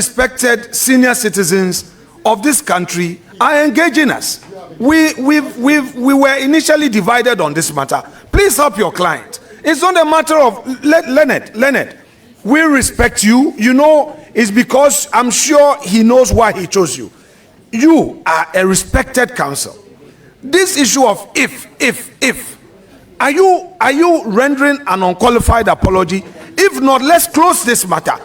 respected senior citizens of this country are engaging us. We were initially divided on this matter. Please help your client. It's not a matter of Leonard. We respect you. You know, it's because I'm sure he knows why he chose you. You are a respected counsel. This issue of if, are you rendering an unqualified apology? If not, let's close this matter.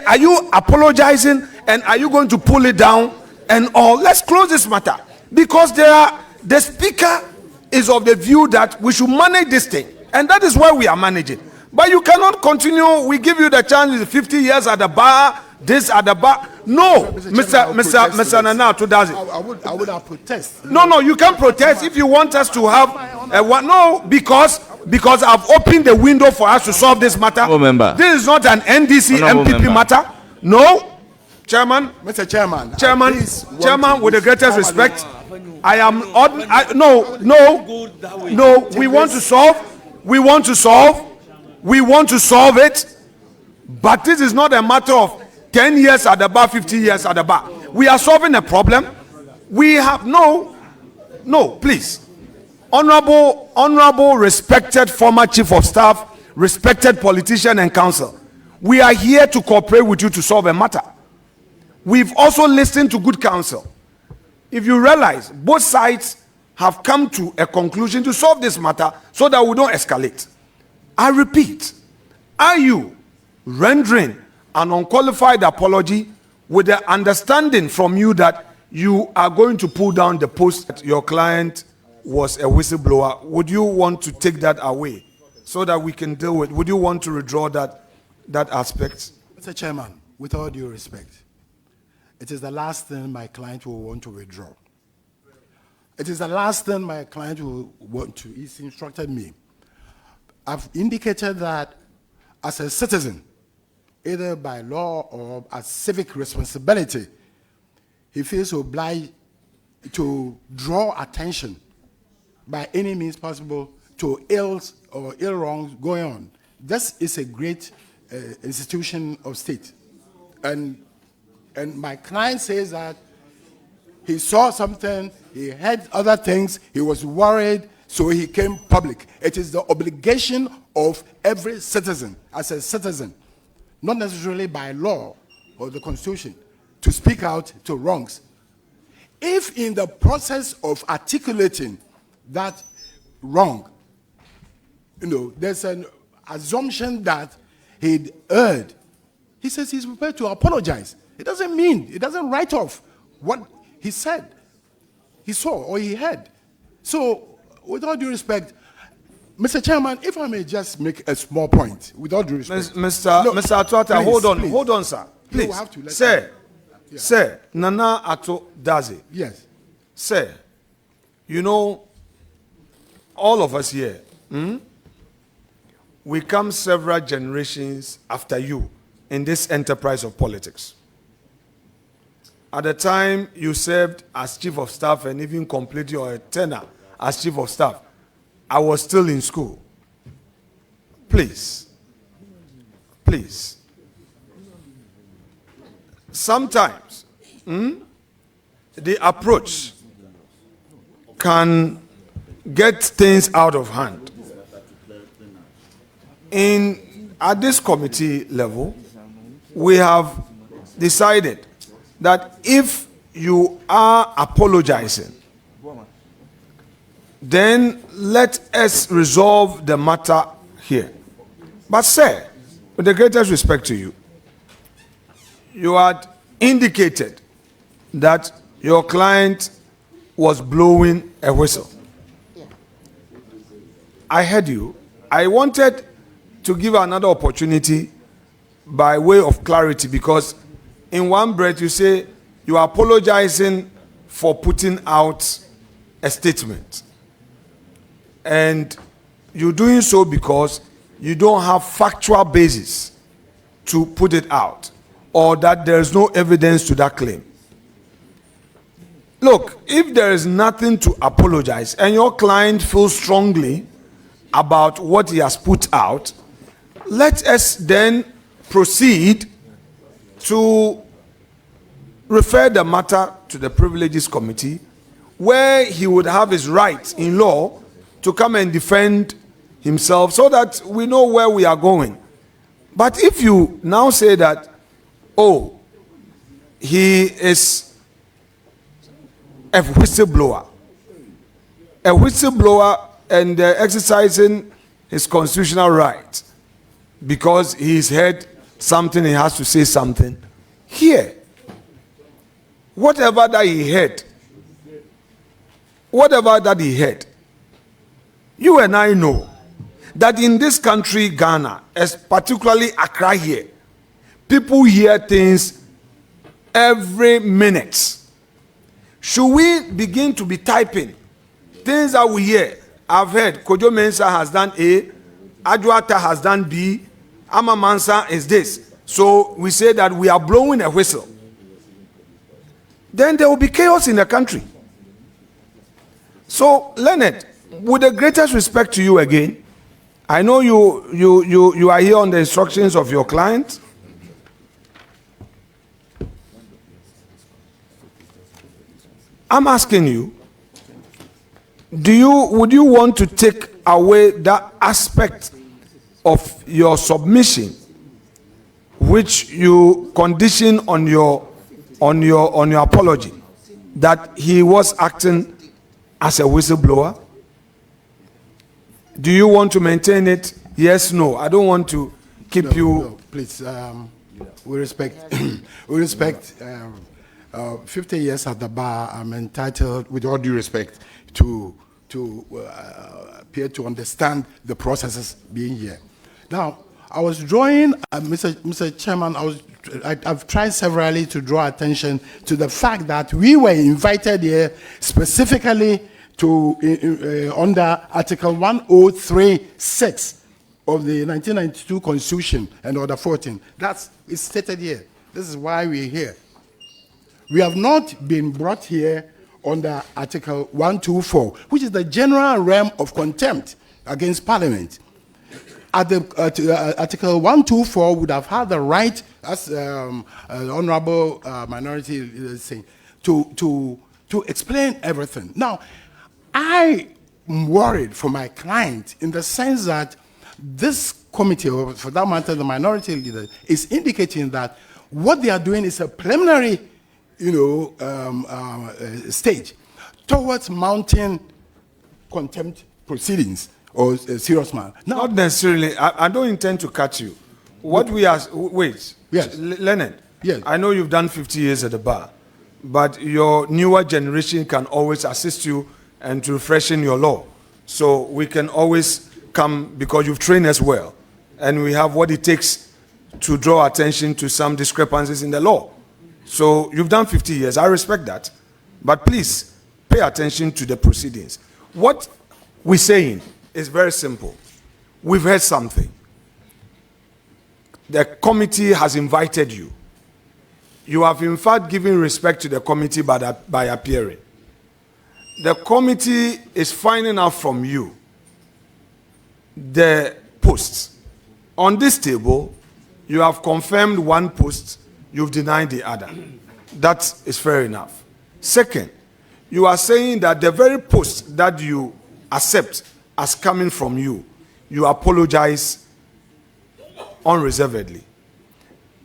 Are you apologizing and are you going to pull it down and all? Let's close this matter because the speaker is of the view that we should manage this thing, and that is why we are managing. But you cannot continue. We give you the chance. 50 years at the bar. This at the bar. No, Mr. Nana Ato Dadzie. I would have protest. No, you can't protest if you want us to have one. No, because I've opened the window for us to solve this matter. This is not an NDC MPP matter. No, Chairman. Mr. Chairman. Chairman, with the greatest respect, I am. No. We want to solve it. But this is not a matter of 10 years at the bar, 50 years at the bar. We are solving a problem. We have no, please. Honorable, respected former chief of staff, respected politician and counsel. We are here to cooperate with you to solve a matter. We've also listened to good counsel. If you realize, both sides have come to a conclusion to solve this matter so that we don't escalate. I repeat, are you rendering an unqualified apology with the understanding from you that you are going to pull down the post that your client was a whistleblower? Would you want to take that away so that we can deal with? Would you want to withdraw that aspect? Mr. Chairman, with all due respect, it is the last thing my client will want to withdraw. It is the last thing my client will want to. He's instructed me. I've indicated that as a citizen, either by law or as civic responsibility, he feels obliged to draw attention by any means possible to ills or ill wrongs going on. This is a great institution of state. And my client says that he saw something, he heard other things, he was worried, so he came public. It is the obligation of every citizen, as a citizen, not necessarily by law or the Constitution, to speak out to wrongs. If in the process of articulating that wrong, there's an assumption that he'd erred, he says he's prepared to apologize. It doesn't write off what he said, he saw, or he heard. So, with all due respect, Mr. Chairman, if I may just make a small point, with all due respect. Mr. Ato, hold on, sir. Please. Sir, Nana Ato Dadzie. Yes. Sir, all of us here, we come several generations after you in this enterprise of politics. At the time you served as chief of staff and even completed your tenure as chief of staff, I was still in school. Please. Sometimes the approach can get things out of hand. At this committee level, we have decided that if you are apologizing, then let us resolve the matter here. But sir, with the greatest respect to you, you had indicated that your client was blowing a whistle. I heard you. I wanted to give another opportunity by way of clarity, because in one breath you say you are apologizing for putting out a statement. And you're doing so because you don't have factual basis to put it out, or that there is no evidence to that claim. Look, if there is nothing to apologize and your client feels strongly about what he has put out, let us then proceed to refer the matter to the Privileges Committee, where he would have his right in law to come and defend himself so that we know where we are going. But if you now say that, oh, he is a whistleblower and exercising his constitutional right because he's heard something, he has to say something. Here, whatever that he heard, you and I know that in this country, Ghana, as particularly Accra here, people hear things every minute. Should we begin to be typing things that we hear? I've heard Kojo Mensah has done A, Adjuata has done B, Ama Mansa is this. So we say that we are blowing a whistle. Then there will be chaos in the country. So, Leonard, with the greatest respect to you again, I know you are here on the instructions of your client. I'm asking you, would you want to take away that aspect of your submission which you condition on your apology, that he was acting as a whistleblower? Do you want to maintain it? Yes, no. I don't want to keep you. No, please. We respect. We respect. 50 years at the bar. I'm entitled, with all due respect, to appear to understand the processes being here. Now, I was drawing, Mr. Chairman. I've tried severally to draw attention to the fact that we were invited here specifically to under Article 1036 of the 1992 Constitution and Order 14. That's stated here. This is why we're here. We have not been brought here under Article 124, which is the general realm of contempt against Parliament. Article 124 would have had the right, as Honorable Minority is saying, to explain everything. Now, I am worried for my client in the sense that this committee, or for that matter, the minority leader, is indicating that what they are doing is a preliminary, stage towards mounting contempt proceedings or a serious matter. Not necessarily. I don't intend to cut you. What we are, wait. Yes. Leonard. Yes. I know you've done 50 years at the bar, but your newer generation can always assist you and to freshen your law. So we can always come, because you've trained us well, and we have what it takes to draw attention to some discrepancies in the law. So you've done 50 years. I respect that. But please, pay attention to the proceedings. What we're saying is very simple. We've heard something. The committee has invited you. You have in fact given respect to the committee by appearing. The committee is finding out from you the posts. On this table, you have confirmed one post, you've denied the other. That is fair enough. Second, you are saying that the very post that you accept as coming from you, you apologize unreservedly.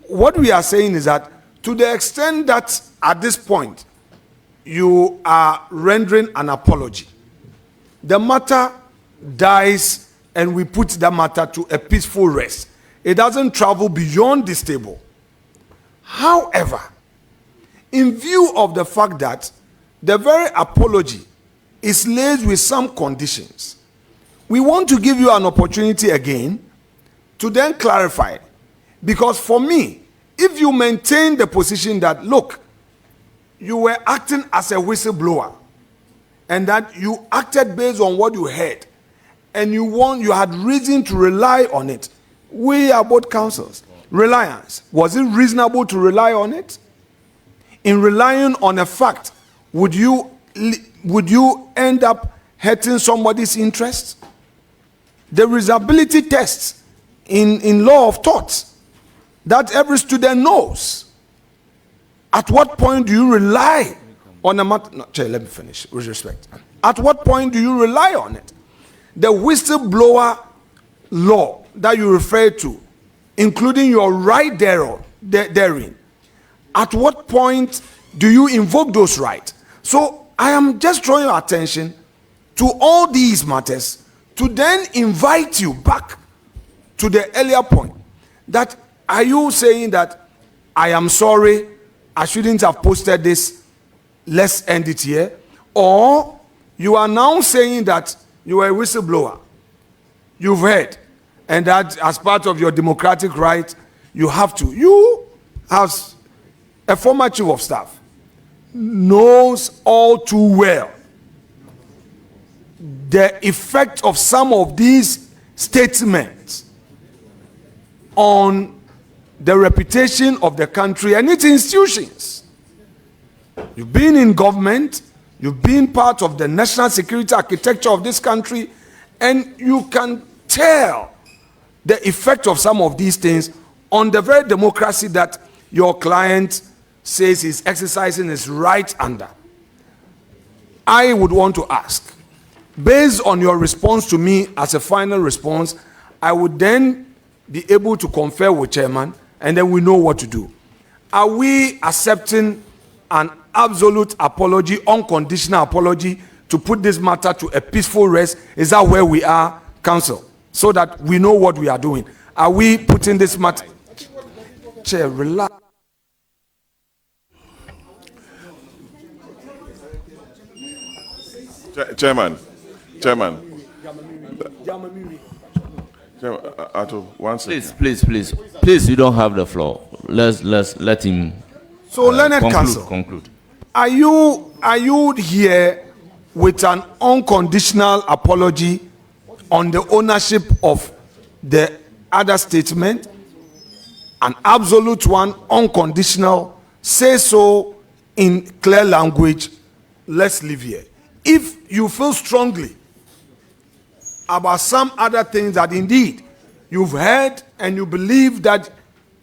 What we are saying is that to the extent that at this point you are rendering an apology, the matter dies and we put the matter to a peaceful rest. It doesn't travel beyond this table. However, in view of the fact that the very apology is laced with some conditions, we want to give you an opportunity again to then clarify. Because for me, if you maintain the position that, look, you were acting as a whistleblower and that you acted based on what you heard and you had reason to rely on it, we are both counsels. Reliance, was it reasonable to rely on it? In relying on a fact, would you end up hurting somebody's interest? The reasonability tests in law of torts that every student knows At what point do you rely on a matter? No, Chair, let me finish with respect. At what point do you rely on it? The whistleblower law that you refer to, including your right therein, at what point do you invoke those rights? So I am just drawing your attention to all these matters to then invite you back to the earlier point. That are you saying that I am sorry, I shouldn't have posted this, let's end it here? Or you are now saying that you are a whistleblower, you've heard, and that as part of your democratic right, you have to. You, as a former chief of staff, knows all too well the effect of some of these statements on the reputation of the country and its institutions. You've been in government, you've been part of the national security architecture of this country, and you can tell the effect of some of these things on the very democracy that your client says he's exercising his right under. I would want to ask, based on your response to me as a final response, I would then be able to confer with chairman, and then we know what to do. Are we accepting an absolute apology, unconditional apology, to put this matter to a peaceful rest? Is that where we are, counsel? So that we know what we are doing. Are we putting this matter? Chair, relax. Chairman, Ato, one second. Please, you don't have the floor. Let's let him. So, Leonard Counsel, conclude. Are you here with an unconditional apology on the ownership of the other statement? An absolute one, unconditional. Say so in clear language. Let's leave here. If you feel strongly about some other things that indeed you've heard and you believe that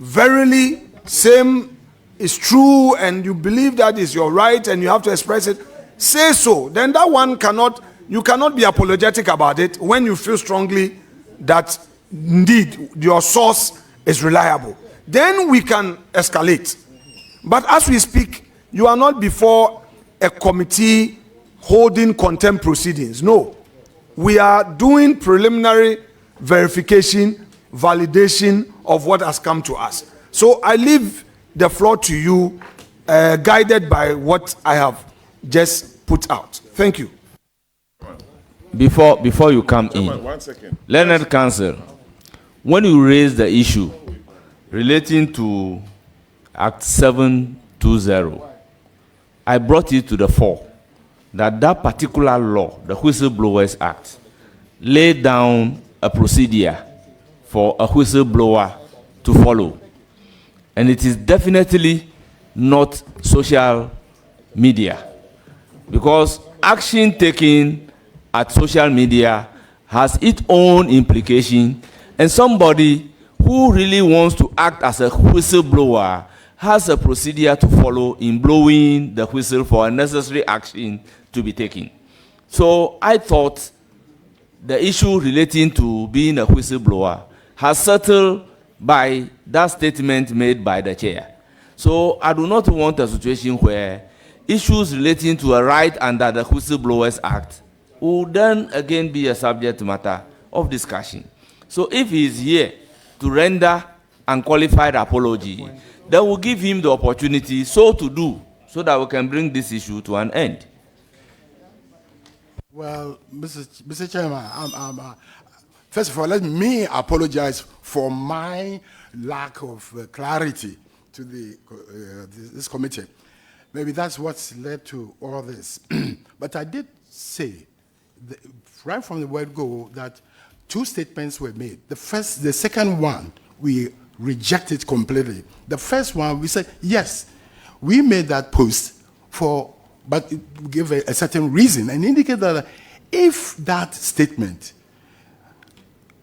verily same is true and you believe that is your right and you have to express it, say so. Then that one you cannot be apologetic about it when you feel strongly that indeed your source is reliable. Then we can escalate. But as we speak, you are not before a committee holding contempt proceedings. No. We are doing preliminary verification, validation of what has come to us. So I leave the floor to you, guided by what I have just put out. Thank you. Before you come in, 1 second. Leonard Counsel, when you raise the issue relating to Act 720, I brought it to the fore that particular law, the Whistleblowers Act, laid down a procedure for a whistleblower to follow. And it is definitely not social media, because action taken at social media has its own implication, and somebody who really wants to act as a whistleblower has a procedure to follow in blowing the whistle for a necessary action to be taken. So I thought the issue relating to being a whistleblower has settled by that statement made by the chair. So I do not want a situation where issues relating to a right under the Whistleblowers Act will then again be a subject matter of discussion. So if he is here to render unqualified apology, then we'll give him the opportunity so to do, so that we can bring this issue to an end. Well, Mr. Chairman, first of all, let me apologize for my lack of clarity to this committee. Maybe that's what's led to all this. But I did say, right from the word go, that two statements were made. The second one, we rejected completely. The first one, we said, yes, we made that post but it gave a certain reason and indicate that if that statement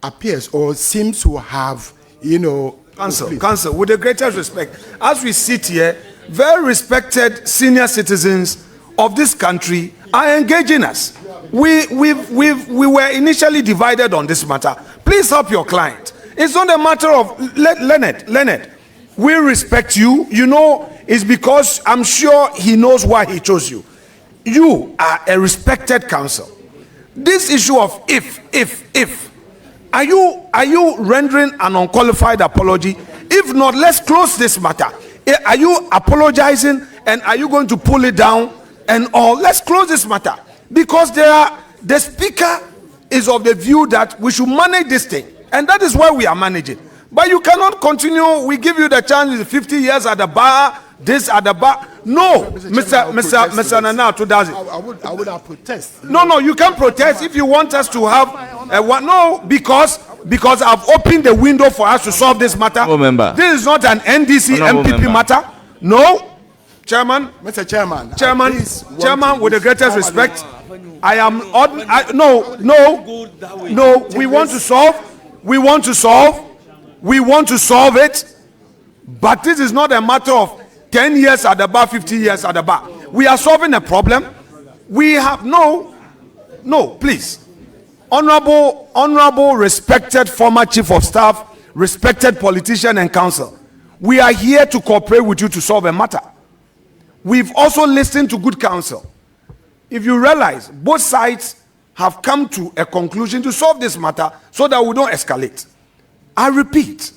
appears or seems to have, Counsel, with the greatest respect, as we sit here, very respected senior citizens of this country are engaging us. We were initially divided on this matter. Please help your client. It's not a matter of Leonard. We respect you. You know, it's because I'm sure he knows why he chose you. You are a respected counsel. This issue of if, are you rendering an unqualified apology? If not, let's close this matter. Are you apologizing and are you going to pull it down and all? Let's close this matter because the speaker is of the view that we should manage this thing, and that is why we are managing. But you cannot continue. We give you the chance. 50 years at the bar, this at the bar. No, Mr. Nana Ato Dadzie. I would have protest. No, you can't protest if you want us to have one. No, because I've opened the window for us to solve this matter. This is not an NDC MPP matter. No, Chairman. Mr. Chairman. Chairman, with the greatest respect, I am. No. We want to solve it. But this is not a matter of 10 years at the bar, 50 years at the bar. We are solving a problem. We have no, please. Honorable, respected former chief of staff, respected politician and counsel. We are here to cooperate with you to solve a matter. We've also listened to good counsel. If you realize, both sides have come to a conclusion to solve this matter so that we don't escalate. I repeat,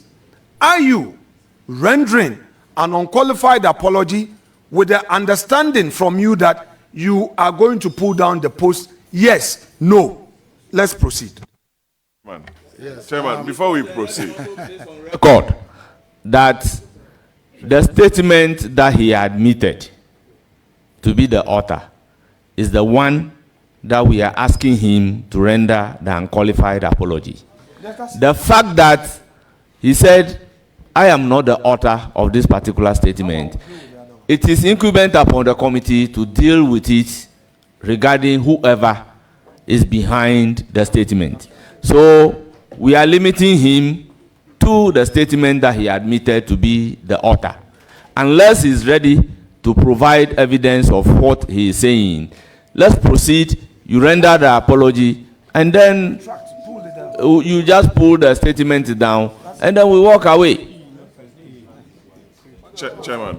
are you rendering an unqualified apology with the understanding from you that you are going to pull down the post? Yes, no. Let's proceed. Chairman, before we proceed. Record that the statement that he admitted to be the author is the one that we are asking him to render the unqualified apology. The fact that he said, I am not the author of this particular statement, it is incumbent upon the committee to deal with it regarding whoever is behind the statement. So we are limiting him to the statement that he admitted to be the author. Unless he's ready to provide evidence of what he is saying, let's proceed. You render the apology and then you just pull the statement down and then we walk away. Chairman,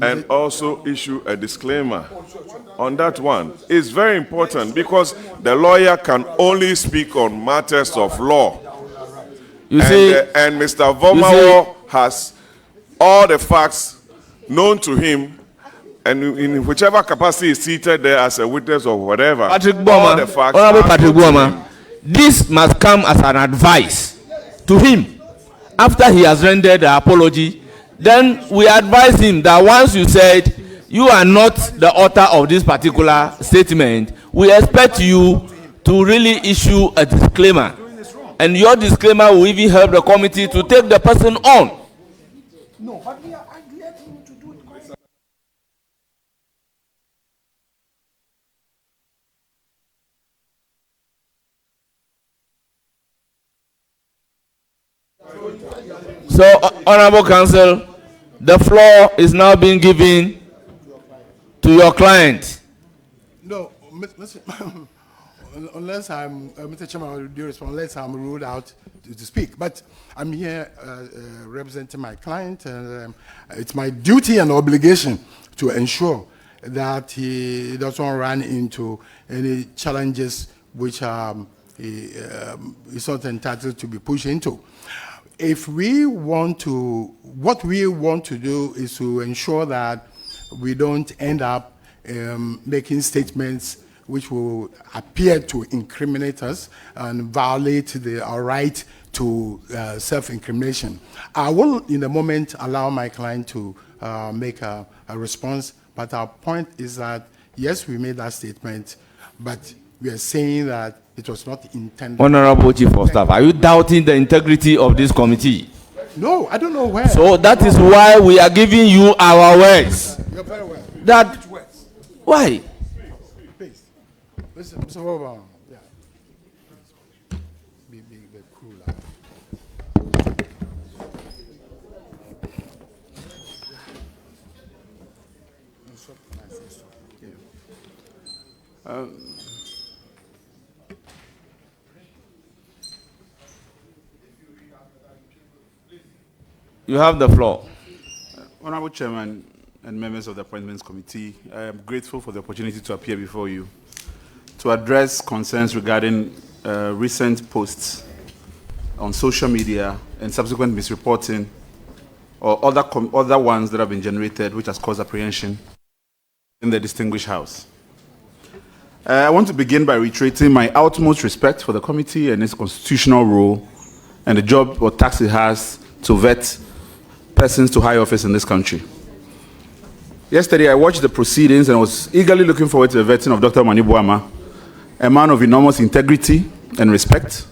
and also issue a disclaimer on that one. It's very important because the lawyer can only speak on matters of law. And Mr. Vormawor has all the facts known to him, and in whichever capacity is seated there as a witness or whatever, Patrick all the facts Honorable Patrick Boma, this must come as an advice to him. After he has rendered the apology, then we advise him that once you said you are not the author of this particular statement, we expect you to really issue a disclaimer. And your disclaimer will even help the committee to take the person on. No, but we are glad to do it. So, Honorable Counsel, the floor is now being given to your client. No, unless I'm, Mr. Chairman, with due respect, unless I'm ruled out to speak. But I'm here representing my client, and it's my duty and obligation to ensure that he doesn't run into any challenges which he's not entitled to be pushed into. If we want to, what we want to do is to ensure that we don't end up making statements which will appear to incriminate us and violate our right to self-incrimination. I will, in a moment, allow my client to make a response, but our point is that, yes, we made that statement, but we are saying that it was not intended. Honorable Chief of Staff, are you doubting the integrity of this committee? No, I don't know where. So that is why we are giving you our words. You're very well. That, why? Please. Mr. Vormawor, yeah. Be cooler. You have the floor. Honorable Chairman and members of the Appointments Committee, I am grateful for the opportunity to appear before you to address concerns regarding recent posts on social media and subsequent misreporting or other ones that have been generated which has caused apprehension in the distinguished House. I want to begin by reiterating my utmost respect for the committee and its constitutional role and the job or task it has to vet persons to high office in this country. Yesterday, I watched the proceedings and was eagerly looking forward to the vetting of Dr. Mani Buama, a man of enormous integrity and respect.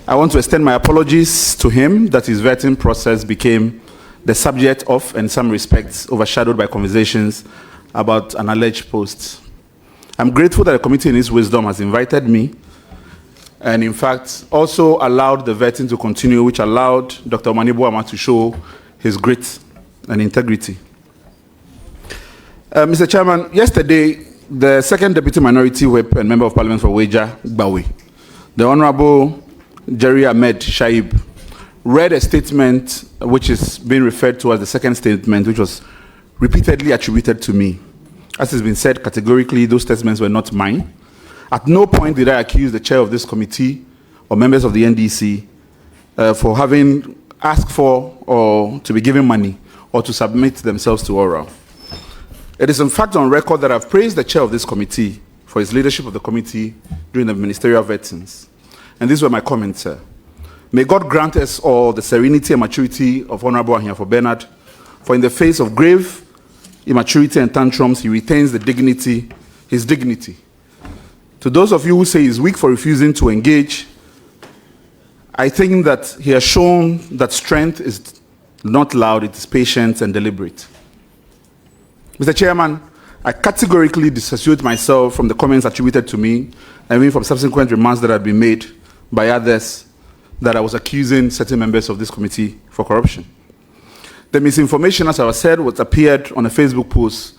I want to extend my apologies to him that his vetting process became the subject of, in some respects, overshadowed by conversations about an alleged post. I'm grateful that the committee in its wisdom has invited me and, in fact, also allowed the vetting to continue, which allowed Dr. Mani Buama to show his grit and integrity. Mr. Chairman, yesterday, the second Deputy Minority Whip and Member of Parliament for Weja, Gbawe, the Honorable Jerry Ahmed Shaib, read a statement which is being referred to as the second statement, which was repeatedly attributed to me. As has been said categorically, those statements were not mine. At no point did I accuse the chair of this committee or members of the NDC for having asked for or to be given money or to submit themselves to oral. It is in fact on record that I've praised the chair of this committee for his leadership of the committee during the ministerial vettings. And these were my comments, sir. May God grant us all the serenity and maturity of Honorable Ahiafo Bernard, for in the face of grave immaturity and tantrums, he retains the dignity, his dignity. To those of you who say he's weak for refusing to engage, I think that he has shown that strength is not loud, it is patient and deliberate. Mr. Chairman, I categorically dissociate myself from the comments attributed to me, and even from subsequent remarks that had been made by others that I was accusing certain members of this committee for corruption. The misinformation, as I was said, was appeared on a Facebook post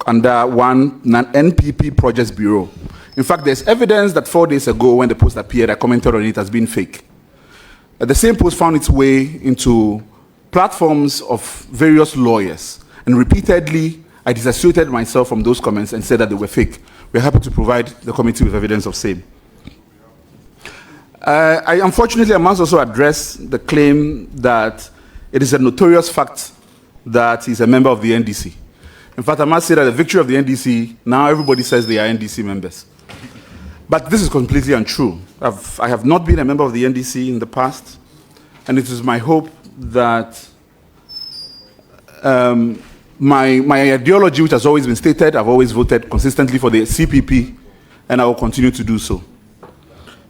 under one NPP Projects Bureau. In fact, there's evidence that 4 days ago when the post appeared, I commented on it as being fake. The same post found its way into platforms of various lawyers, and repeatedly I disassociated myself from those comments and said that they were fake. We're happy to provide the committee with evidence of same. I unfortunately must also address the claim that it is a notorious fact that he's a member of the NDC. In fact, I must say that the victory of the NDC, now everybody says they are NDC members. But this is completely untrue. I have not been a member of the NDC in the past, and it is my hope that my ideology, which has always been stated, I've always voted consistently for the CPP, and I will continue to do so.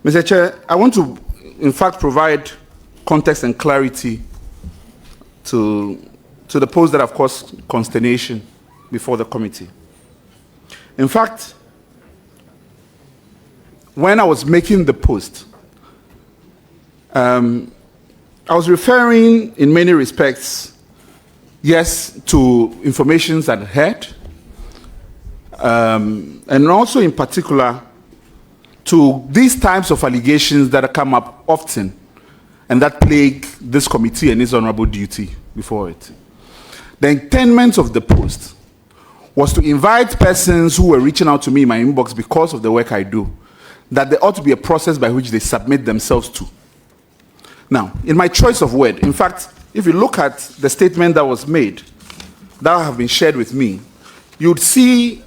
Mr. Chair, I want to, in fact, provide context and clarity to the post that have caused consternation before the committee. In fact, when I was making the post, I was referring in many respects, yes, to information that I had, and also in particular to these types of allegations that come up often and that plague this committee and its honorable duty before it. The intent of the post was to invite persons who were reaching out to me in my inbox because of the work I do, that there ought to be a process by which they submit themselves to. Now, in my choice of word, in fact, if you look at the statement that was made, that have been shared with me, you'd see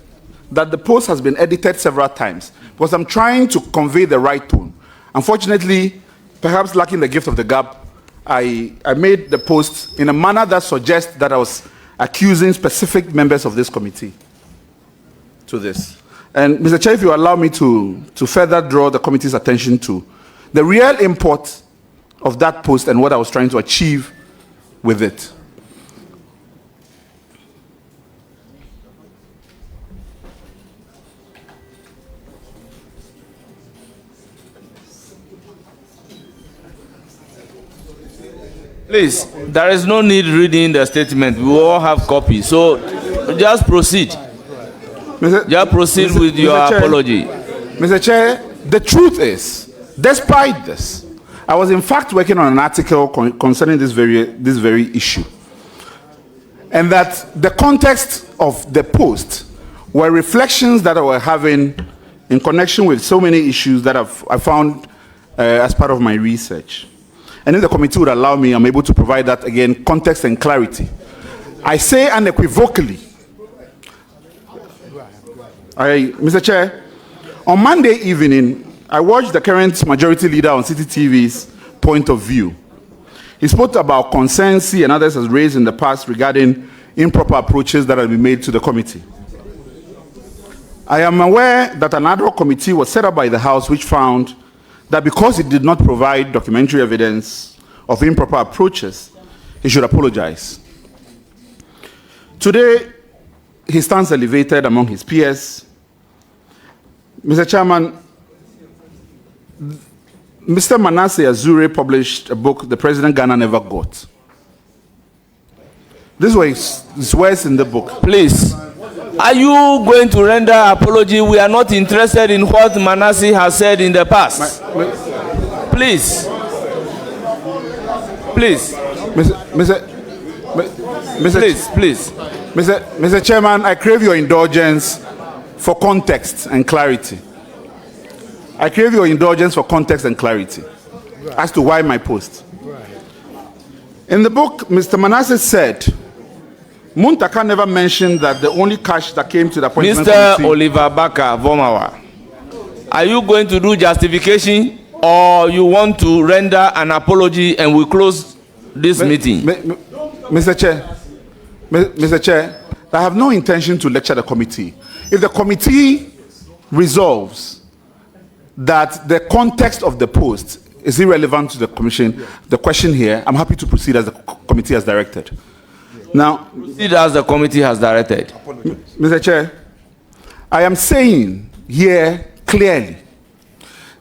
that the post has been edited several times because I'm trying to convey the right tone. Unfortunately, perhaps lacking the gift of the gab, I made the post in a manner that suggests that I was accusing specific members of this committee to this. And Mr. Chair, if you allow me to further draw the committee's attention to the real import of that post and what I was trying to achieve with it. Please, there is no need reading the statement. We all have copies. So Just proceed. Just proceed with your apology. Mr. Chair, the truth is, despite this, I was in fact working on an article concerning this very issue. And that the context of the post were reflections that I were having in connection with so many issues that I found as part of my research. And if the committee would allow me, I'm able to provide that again, context and clarity. I say unequivocally, Mr. Chair, on Monday evening, I watched the current majority leader on CCTV's point of view. He spoke about concerns he and others has raised in the past regarding improper approaches that have been made to the committee. I am aware that an ad hoc committee was set up by the House which found that because it did not provide documentary evidence of improper approaches, he should apologize. Today, he stands elevated among his peers. Mr. Chairman, Mr. Manasseh Azure published a book, The President Ghana Never Got. This was his words in the book. Please, are you going to render apology? We are not interested in what Manasseh has said in the past. Please. Please. Mr. Chairman, I crave your indulgence for context and clarity. I crave your indulgence for context and clarity as to why my post. In the book, Mr. Manasseh said, Muntaka never mentioned that the only cash that came to the appointment Mr. committee... Oliver Barker-Vormawor, are you going to do justification or you want to render an apology and we close this meeting? Mr. Chair, I have no intention to lecture the committee. If the committee resolves that the context of the post is irrelevant to the commission, the question here, I'm happy to proceed as the committee has directed. Now, proceed as the committee has directed. Mr. Chair, I am saying here clearly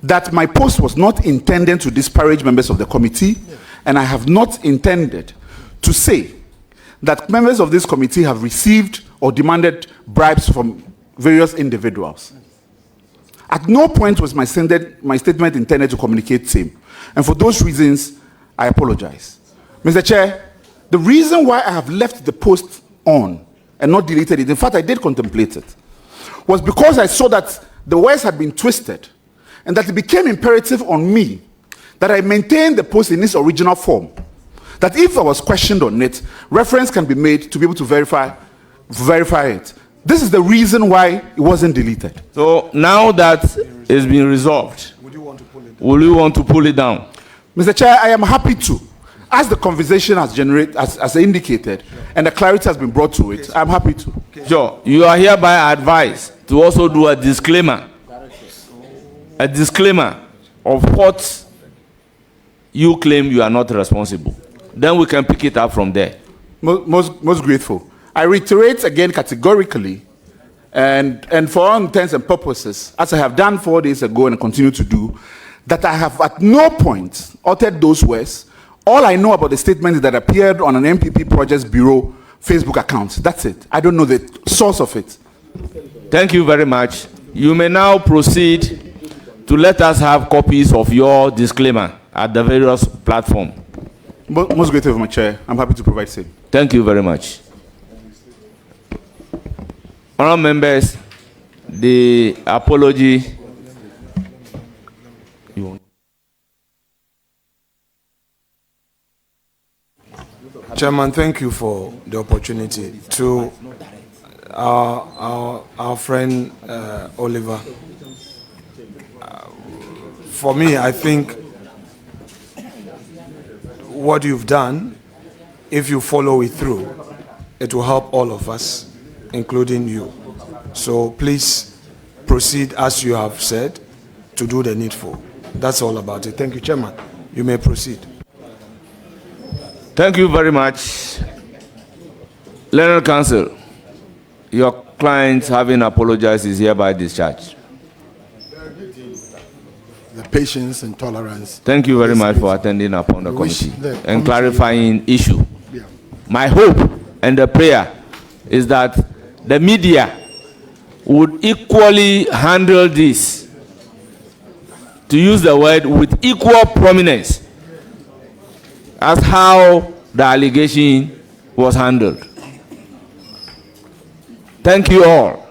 that my post was not intended to disparage members of the committee, and I have not intended to say that members of this committee have received or demanded bribes from various individuals. At no point was my statement intended to communicate same. And for those reasons, I apologize. Mr. Chair, the reason why I have left the post on and not deleted it, in fact, I did contemplate it, was because I saw that the words had been twisted and that it became imperative on me that I maintain the post in its original form. That if I was questioned on it, reference can be made to be able to verify it. This is the reason why it wasn't deleted. So now that it's been resolved, will you want to pull it down? Mr. Chair, I am happy to. As the conversation has generated, as indicated, and the clarity has been brought to it, I'm happy to. Sure. You are hereby advised to also do a disclaimer. A disclaimer of what you claim you are not responsible. Then we can pick it up from there. Most grateful. I reiterate again categorically, and for all intents and purposes, as I have done 4 days ago and continue to do, that I have at no point uttered those words. All I know about the statement that appeared on an NPP Projects Bureau Facebook account. That's it. I don't know the source of it. Thank you very much. You may now proceed to let us have copies of your disclaimer at the various platforms. Most grateful, my chair. I'm happy to provide same. Thank you very much. Honourable members, the apology. Chairman, thank you for the opportunity. To our friend Oliver, for me, I think what you've done, if you follow it through, it will help all of us, including you. So please proceed as you have said to do the needful. That's all about it. Thank you, Chairman. You may proceed. Thank you very much. Learned Counsel, your client, having apologized, is hereby discharged. The patience and tolerance. Thank you very much for attending upon the committee and clarifying issue. Yeah. My hope and the prayer is that the media would equally handle this, to use the word, with equal prominence as how the allegation was handled. Thank you all.